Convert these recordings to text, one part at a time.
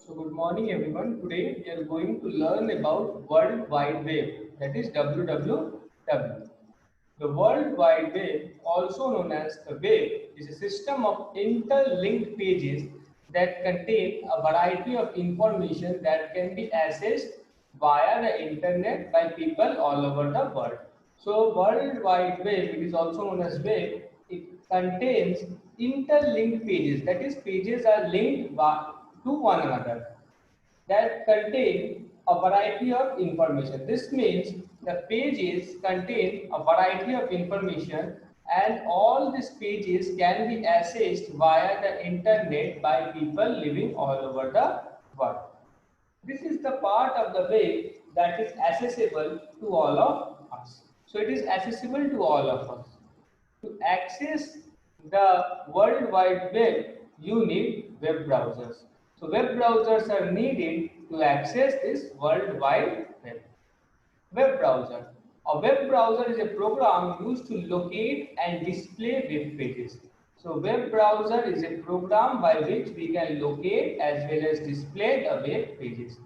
So good morning everyone. Today we are going to learn about World Wide Web, that is WWW. The World Wide Web, also known as the web, is a system of interlinked pages that contain a variety of information that can be accessed via the internet by people all over the world. So World Wide Web, it is also known as web, it contains interlinked pages, that is pages are linked to one another that contain a variety of information. This means the pages contain a variety of information and all these pages can be accessed via the internet by people living all over the world. This is the part of the web that is accessible to all of us. So it is accessible to all of us. To access the World Wide Web, you need web browsers. So web browsers are needed to access this World Wide Web. Web browser. A web browser is a program used to locate and display web pages. So web browser is a program by which we can locate as well as display the web pages.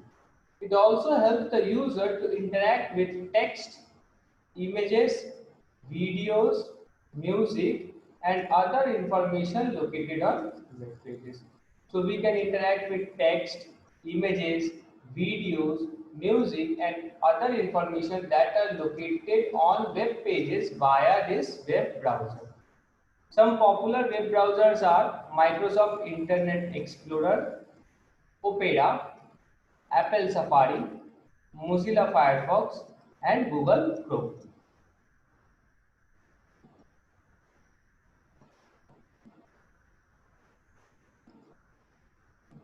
It also helps the user to interact with text, images, videos, music, and other information located on web pages. So we can interact with text, images, videos, music, and other information that are located on web pages via this web browser. Some popular web browsers are Microsoft Internet Explorer, Opera, Apple Safari, Mozilla Firefox, and Google Chrome.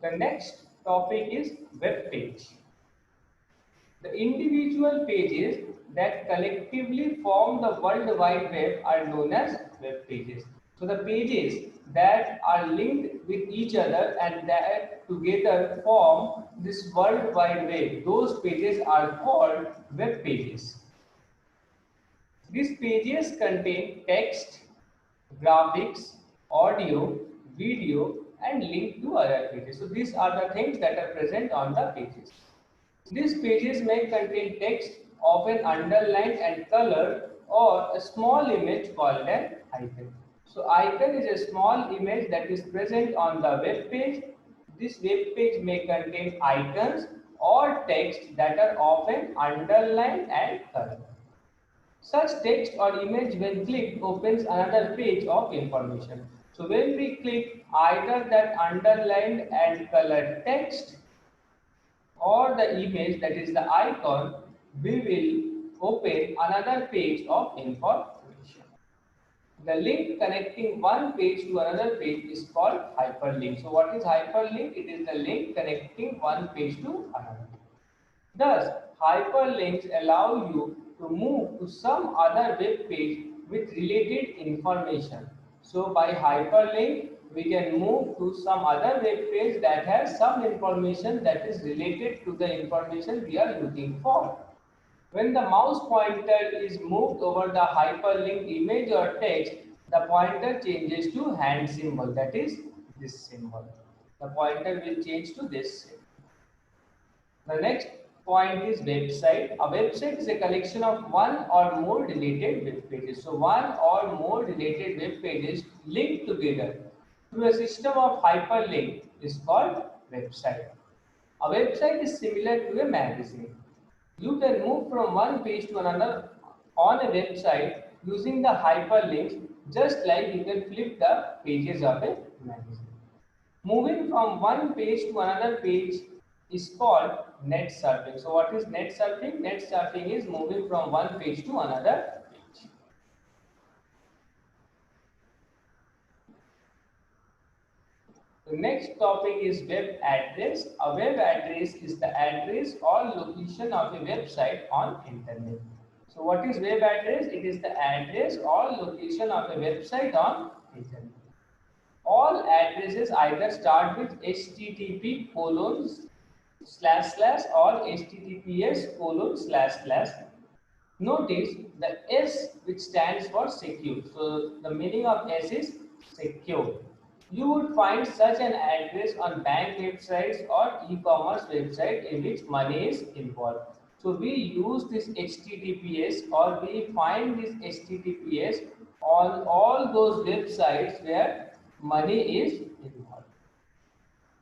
The next topic is web page. The individual pages that collectively form the World Wide Web are known as web pages. So the pages that are linked with each other and that together form this World Wide Web, those pages are called web pages. These pages contain text, graphics, audio, video, and link to other pages. So these are the things that are present on the pages. These pages may contain text, often underlined and colored, or a small image called an icon. So icon is a small image that is present on the web page. This web page may contain icons or text that are often underlined and colored. Such text or image when clicked opens another page of information. So when we click either that underlined and colored text or the image, that is the icon, we will open another page of information. The link connecting one page to another page is called hyperlink. So what is hyperlink? It is the link connecting one page to another. Thus, hyperlinks allow you to move to some other web page with related information. So by hyperlink, we can move to some other web page that has some information that is related to the information we are looking for. When the mouse pointer is moved over the hyperlinked image or text, the pointer changes to hand symbol, that is this symbol. The pointer will change to this symbol. The next point is website. A website is a collection of one or more related web pages. So one or more related web pages linked together through a system of hyperlink is called website. A website is similar to a magazine. You can move from one page to another on a website using the hyperlinks, just like you can flip the pages of a magazine. Moving from one page to another page is called net surfing. So what is net surfing? Net surfing is moving from one page to another page. The next topic is web address. A web address is the address or location of a website on internet. So what is web address? It is the address or location of a website on internet. All addresses either start with http colons slash slash or https colon slash slash. Notice the S which stands for secure. So the meaning of S is secure. You would find such an address on bank websites or e-commerce website in which money is involved. So we use this HTTPS, or we find this HTTPS on all those websites where money is involved.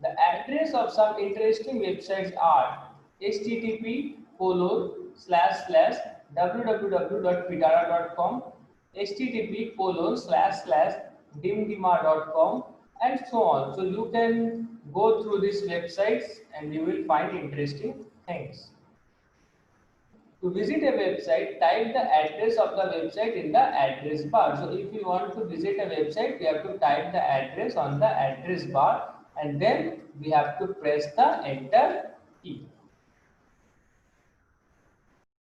The address of some interesting websites are http colon slash slash www.pidara.com, http colon slash slash dimdima.com, and so on. So you can go through these websites and you will find interesting things. To visit a website, type the address of the website in the address bar. So if you want to visit a website, we have to type the address on the address bar, and then we have to press the enter key.